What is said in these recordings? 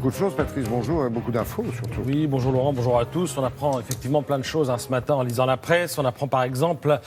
beaucoup de choses, Patrice, bonjour, beaucoup d'infos surtout. Oui, bonjour Laurent, bonjour à tous. On apprend effectivement plein de choses ce matin en lisant la presse. On apprend par exemple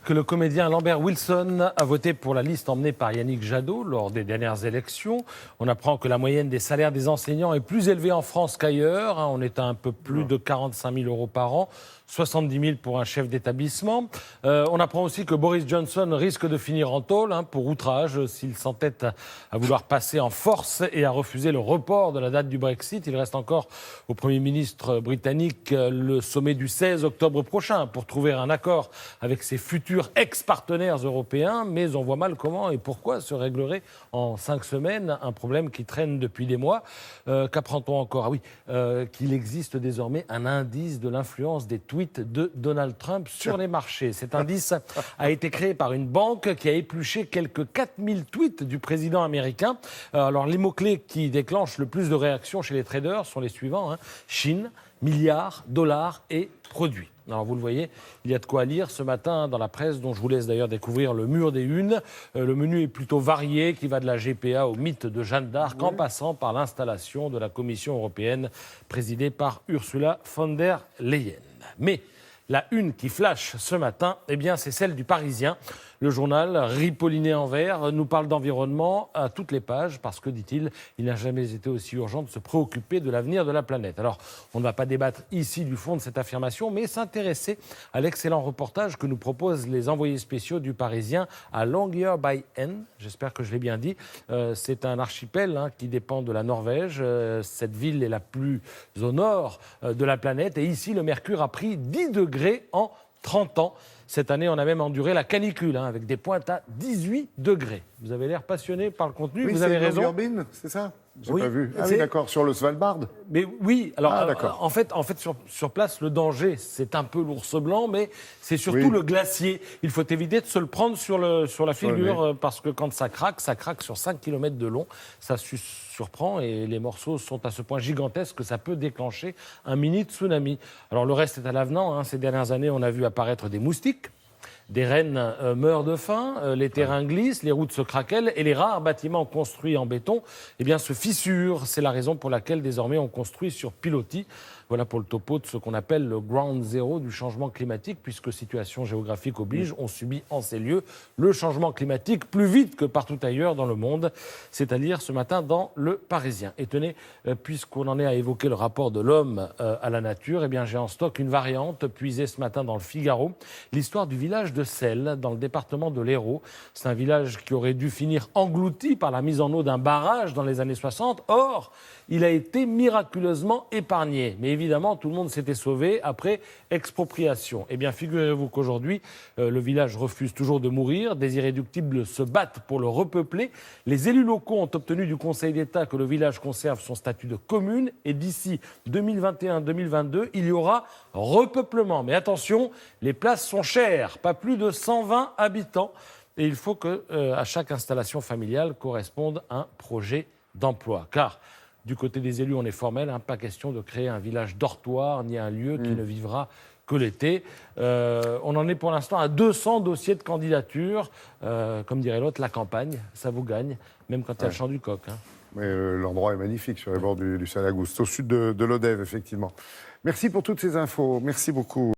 que le comédien Lambert Wilson a voté pour la liste emmenée par Yannick Jadot lors des dernières élections. On apprend que la moyenne des salaires des enseignants est plus élevée en France qu'ailleurs. On est à un peu plus de 45 000 euros par an. 70 000 pour un chef d'établissement. On apprend aussi que Boris Johnson risque de finir en tôle pour outrage s'il s'entête à vouloir passer en force et à refuser le report de la date du Brexit. Il reste encore au Premier ministre britannique le sommet du 16 octobre prochain pour trouver un accord avec ses futurs ex-partenaires européens. Mais on voit mal comment et pourquoi se réglerait en 5 semaines un problème qui traîne depuis des mois. Qu'apprend-on encore ? Qu'il existe désormais un indice de l'influence des tweets de Donald Trump sur les marchés. Cet indice a été créé par une banque qui a épluché quelques 4000 tweets du président américain. Alors, les mots-clés qui déclenchent le plus de réactions chez les traders sont les suivants. Chine, milliards, dollars et produits. Alors vous le voyez, il y a de quoi lire ce matin dans la presse, dont je vous laisse d'ailleurs découvrir le mur des unes. Le menu est plutôt varié, qui va de la GPA au mythe de Jeanne d'Arc, en passant par l'installation de la Commission européenne, présidée par Ursula von der Leyen. Mais la une qui flash ce matin, c'est celle du Parisien. Le journal, ripolliné en vert, nous parle d'environnement à toutes les pages parce que, dit-il, il n'a jamais été aussi urgent de se préoccuper de l'avenir de la planète. Alors, on ne va pas débattre ici du fond de cette affirmation, mais s'intéresser à l'excellent reportage que nous proposent les envoyés spéciaux du Parisien à Longyearbyen. J'espère que je l'ai bien dit. C'est un archipel qui dépend de la Norvège. Cette ville est la plus au nord de la planète. Et ici, le mercure a pris 10 degrés en 30 ans. Cette année, on a même enduré la canicule, avec des pointes à 18 degrés. Vous avez l'air passionné par le contenu, oui, vous avez raison. Longyearbyen, c'est ça ? J'ai pas vu. Ah c'est... oui, d'accord, sur le Svalbard. Mais oui, alors en fait sur place, le danger, c'est un peu l'ours blanc, mais c'est surtout le glacier. Il faut éviter de se le prendre sur la figure, parce que quand ça craque sur 5 km de long. Ça surprend et les morceaux sont à ce point gigantesques que ça peut déclencher un mini tsunami. Alors le reste est à l'avenant. Ces dernières années, on a vu apparaître des moustiques. Des rennes meurent de faim, les terrains glissent, les routes se craquellent et les rares bâtiments construits en béton se fissurent. C'est la raison pour laquelle désormais on construit sur pilotis. Voilà pour le topo de ce qu'on appelle le ground zero du changement climatique, puisque situation géographique oblige, on subit en ces lieux le changement climatique plus vite que partout ailleurs dans le monde, c'est-à-dire ce matin dans le Parisien. Et tenez, puisqu'on en est à évoquer le rapport de l'homme à la nature, j'ai en stock une variante puisée ce matin dans le Figaro, l'histoire du village de Celles, dans le département de l'Hérault. C'est un village qui aurait dû finir englouti par la mise en eau d'un barrage dans les années 60. Or, il a été miraculeusement épargné. Mais évidemment, tout le monde s'était sauvé après expropriation. Figurez-vous qu'aujourd'hui, le village refuse toujours de mourir. Des irréductibles se battent pour le repeupler. Les élus locaux ont obtenu du Conseil d'État que le village conserve son statut de commune. Et d'ici 2021-2022, il y aura repeuplement. Mais attention, les places sont chères. Pas plus de 120 habitants. Et il faut qu'à chaque installation familiale corresponde un projet d'emploi. Car du côté des élus, on est formel, pas question de créer un village dortoir ni un lieu qui ne vivra que l'été. On en est pour l'instant à 200 dossiers de candidature. Comme dirait l'autre, la campagne, ça vous gagne, même quand il y a le chant du coq. Mais l'endroit est magnifique, sur les bords du Salagouste, au sud de l'Odève, effectivement. Merci pour toutes ces infos. Merci beaucoup.